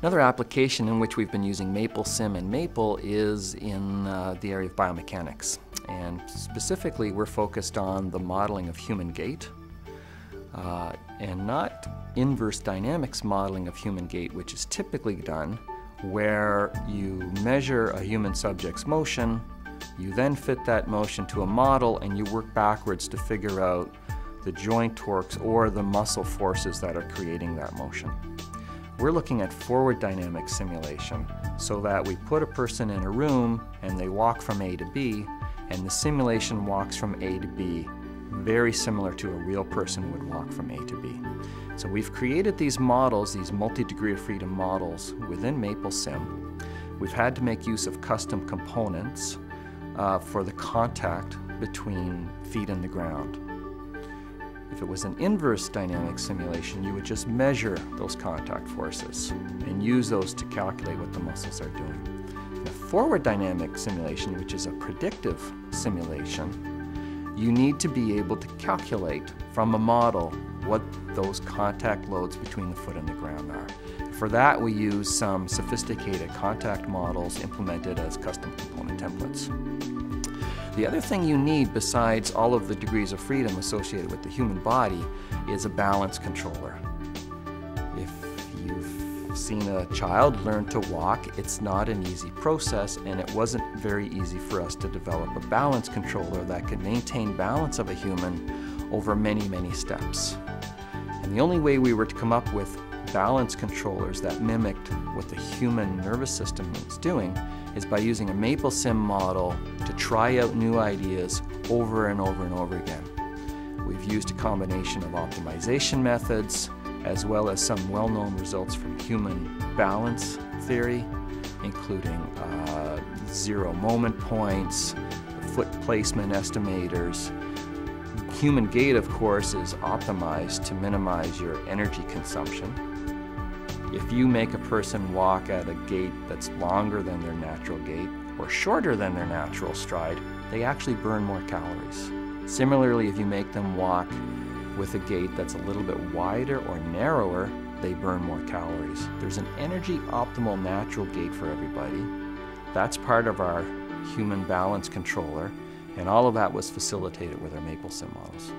Another application in which we've been using MapleSim and Maple is in the area of biomechanics. And specifically, we're focused on the modeling of human gait and not inverse dynamics modeling of human gait, which is typically done where you measure a human subject's motion, you then fit that motion to a model, and you work backwards to figure out the joint torques or the muscle forces that are creating that motion. We're looking at forward dynamic simulation so that we put a person in a room and they walk from A to B, and the simulation walks from A to B very similar to a real person would walk from A to B. So we've created these models, these multi-degree of freedom models within MapleSim. We've had to make use of custom components for the contact between feet and the ground. If it was an inverse dynamic simulation, you would just measure those contact forces and use those to calculate what the muscles are doing. In a forward dynamic simulation, which is a predictive simulation, you need to be able to calculate from a model what those contact loads between the foot and the ground are. For that, we use some sophisticated contact models implemented as custom component templates. The other thing you need, besides all of the degrees of freedom associated with the human body, is a balance controller. If you've seen a child learn to walk, it's not an easy process, and it wasn't very easy for us to develop a balance controller that could maintain balance of a human over many, many steps. And the only way we were to come up with balance controllers that mimicked what the human nervous system is doing is by using a MapleSim model to try out new ideas over and over and over again. We've used a combination of optimization methods as well as some well-known results from human balance theory, including zero moment points, foot placement estimators. Human gait, of course, is optimized to minimize your energy consumption. If you make a person walk at a gait that's longer than their natural gait or shorter than their natural stride, they actually burn more calories. Similarly, if you make them walk with a gait that's a little bit wider or narrower, they burn more calories. There's an energy optimal natural gait for everybody. That's part of our human balance controller, and all of that was facilitated with our MapleSim models.